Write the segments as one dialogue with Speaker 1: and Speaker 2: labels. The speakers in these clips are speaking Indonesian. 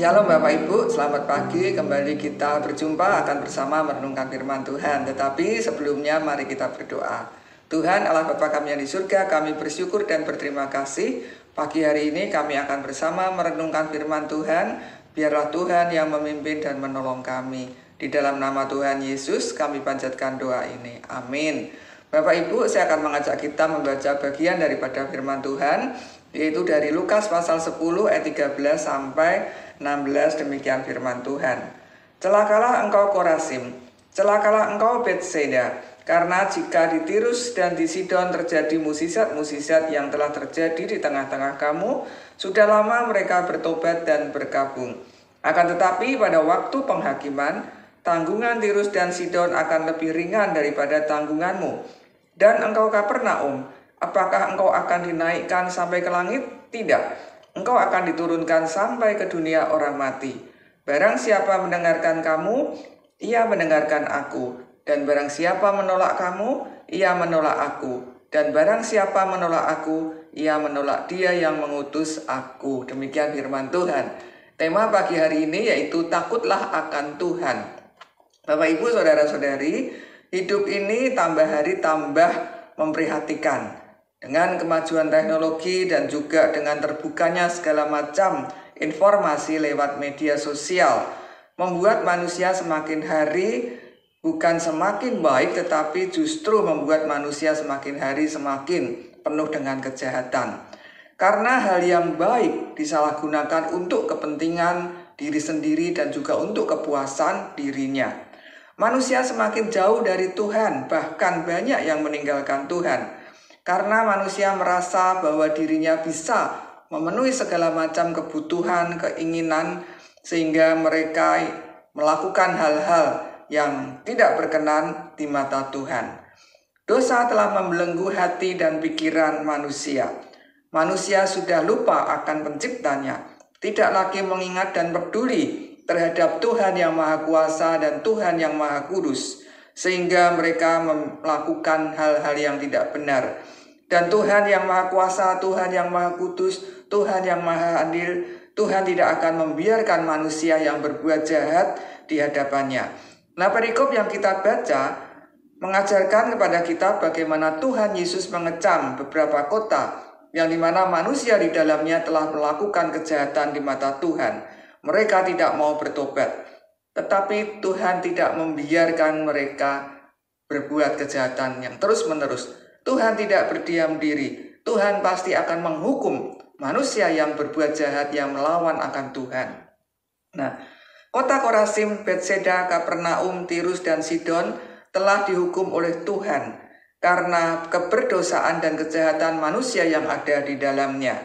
Speaker 1: Shalom Bapak Ibu, selamat pagi. Kembali kita berjumpa akan bersama merenungkan firman Tuhan. Tetapi sebelumnya mari kita berdoa. Tuhan Allah Bapa kami yang di surga, kami bersyukur dan berterima kasih. Pagi hari ini kami akan bersama merenungkan firman Tuhan. Biarlah Tuhan yang memimpin dan menolong kami. Di dalam nama Tuhan Yesus kami panjatkan doa ini. Amin. Bapak Ibu, saya akan mengajak kita membaca bagian daripada firman Tuhan, yaitu dari Lukas pasal 10 ayat 13 sampai 16. Demikian firman Tuhan. Celakalah engkau Korazim, celakalah engkau Betsaida, karena jika di Tirus dan di Sidon terjadi musisat-musisat yang telah terjadi di tengah-tengah kamu, sudah lama mereka bertobat dan berkabung. Akan tetapi pada waktu penghakiman, tanggungan Tirus dan Sidon akan lebih ringan daripada tanggunganmu. Dan engkau Kapernaum, apakah engkau akan dinaikkan sampai ke langit? Tidak, engkau akan diturunkan sampai ke dunia orang mati. Barang siapa mendengarkan kamu, ia mendengarkan aku. Dan barang siapa menolak kamu, ia menolak aku. Dan barang siapa menolak aku, ia menolak dia yang mengutus aku. Demikian firman Tuhan. Tema pagi hari ini yaitu takutlah akan Tuhan. Bapak Ibu, saudara-saudari, hidup ini tambah hari tambah memprihatinkan. Dengan kemajuan teknologi dan juga dengan terbukanya segala macam informasi lewat media sosial, membuat manusia semakin hari bukan semakin baik, tetapi justru membuat manusia semakin hari semakin penuh dengan kejahatan. Karena hal yang baik disalahgunakan untuk kepentingan diri sendiri dan juga untuk kepuasan dirinya. Manusia semakin jauh dari Tuhan, bahkan banyak yang meninggalkan Tuhan. Karena manusia merasa bahwa dirinya bisa memenuhi segala macam kebutuhan, keinginan, sehingga mereka melakukan hal-hal yang tidak berkenan di mata Tuhan. Dosa telah membelenggu hati dan pikiran manusia. Manusia sudah lupa akan penciptanya, tidak lagi mengingat dan peduli terhadap Tuhan yang Maha Kuasa dan Tuhan yang Maha Kudus, sehingga mereka melakukan hal-hal yang tidak benar. Dan Tuhan yang Maha Kuasa, Tuhan yang Maha Kudus, Tuhan yang Maha Adil, Tuhan tidak akan membiarkan manusia yang berbuat jahat di hadapannya. Nah, perikop yang kita baca mengajarkan kepada kita bagaimana Tuhan Yesus mengecam beberapa kota yang dimana manusia di dalamnya telah melakukan kejahatan di mata Tuhan. Mereka tidak mau bertobat, tetapi Tuhan tidak membiarkan mereka berbuat kejahatan yang terus-menerus. Tuhan tidak berdiam diri. Tuhan pasti akan menghukum manusia yang berbuat jahat yang melawan akan Tuhan. Nah, kota Korazim, Betsaida, Kapernaum, Tirus, dan Sidon telah dihukum oleh Tuhan karena keberdosaan dan kejahatan manusia yang ada di dalamnya.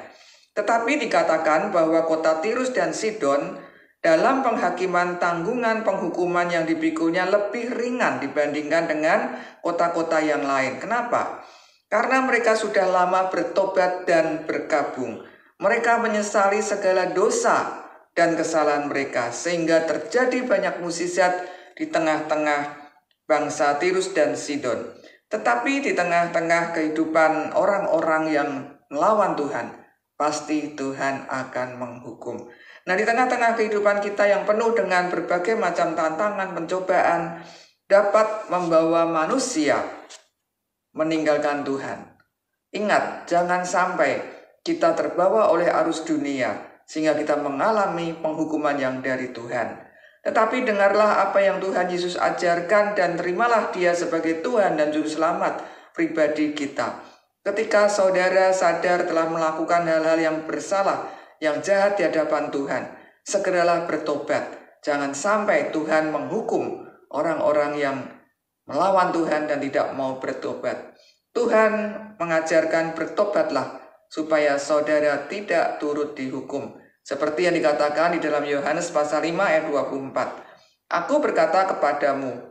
Speaker 1: Tetapi dikatakan bahwa kota Tirus dan Sidon dalam penghakiman tanggungan penghukuman yang dipikulnya lebih ringan dibandingkan dengan kota-kota yang lain. Kenapa? Karena mereka sudah lama bertobat dan berkabung. Mereka menyesali segala dosa dan kesalahan mereka, sehingga terjadi banyak musisat di tengah-tengah bangsa Tirus dan Sidon. Tetapi di tengah-tengah kehidupan orang-orang yang melawan Tuhan, pasti Tuhan akan menghukum. Nah, di tengah-tengah kehidupan kita yang penuh dengan berbagai macam tantangan, pencobaan, dapat membawa manusia meninggalkan Tuhan. Ingat, jangan sampai kita terbawa oleh arus dunia, sehingga kita mengalami penghukuman yang dari Tuhan. Tetapi dengarlah apa yang Tuhan Yesus ajarkan dan terimalah Dia sebagai Tuhan dan Juru Selamat pribadi kita. Ketika saudara sadar telah melakukan hal-hal yang bersalah, yang jahat di hadapan Tuhan, segeralah bertobat. Jangan sampai Tuhan menghukum orang-orang yang melawan Tuhan dan tidak mau bertobat. Tuhan mengajarkan bertobatlah supaya saudara tidak turut dihukum. Seperti yang dikatakan di dalam Yohanes pasal 5 ayat 24. Aku berkata kepadamu,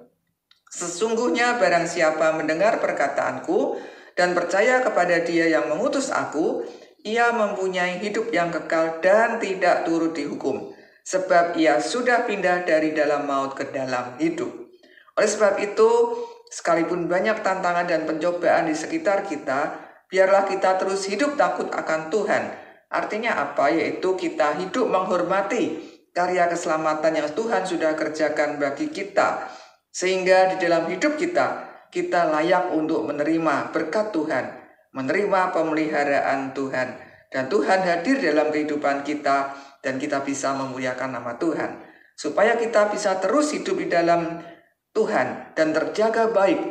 Speaker 1: sesungguhnya barang siapa mendengar perkataanku dan percaya kepada Dia yang mengutus aku, ia mempunyai hidup yang kekal dan tidak turut dihukum, sebab ia sudah pindah dari dalam maut ke dalam hidup. Oleh sebab itu, sekalipun banyak tantangan dan pencobaan di sekitar kita, biarlah kita terus hidup takut akan Tuhan. Artinya apa? Yaitu kita hidup menghormati karya keselamatan yang Tuhan sudah kerjakan bagi kita, sehingga di dalam hidup kita layak untuk menerima berkat Tuhan, menerima pemeliharaan Tuhan, dan Tuhan hadir dalam kehidupan kita, dan kita bisa memuliakan nama Tuhan, supaya kita bisa terus hidup di dalam Tuhan dan terjaga baik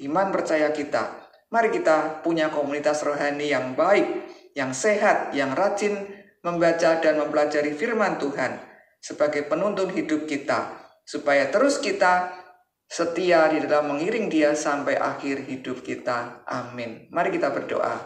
Speaker 1: iman percaya kita. Mari kita punya komunitas rohani yang baik, yang sehat, yang rajin membaca dan mempelajari firman Tuhan sebagai penuntun hidup kita, supaya terus kita setia di dalam mengiring Dia sampai akhir hidup kita. Amin. Mari kita berdoa.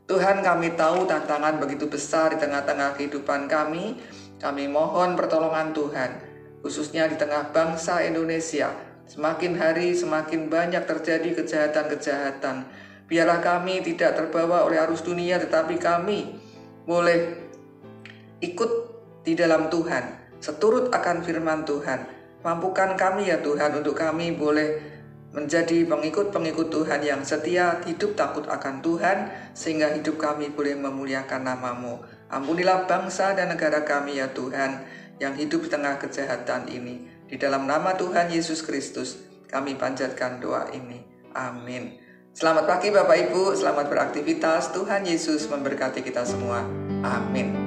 Speaker 1: Tuhan, kami tahu tantangan begitu besar di tengah-tengah kehidupan kami. Kami mohon pertolongan Tuhan, khususnya di tengah bangsa Indonesia. Semakin hari semakin banyak terjadi kejahatan-kejahatan. Biarlah kami tidak terbawa oleh arus dunia, tetapi kami boleh ikut di dalam Tuhan, seturut akan firman Tuhan. Mampukan kami ya Tuhan, untuk kami boleh menjadi pengikut-pengikut Tuhan yang setia, hidup takut akan Tuhan, sehingga hidup kami boleh memuliakan nama-Mu. Ampunilah bangsa dan negara kami ya Tuhan, yang hidup di tengah kejahatan ini. Di dalam nama Tuhan Yesus Kristus, kami panjatkan doa ini. Amin. Selamat pagi Bapak Ibu, selamat beraktivitas. Tuhan Yesus memberkati kita semua. Amin.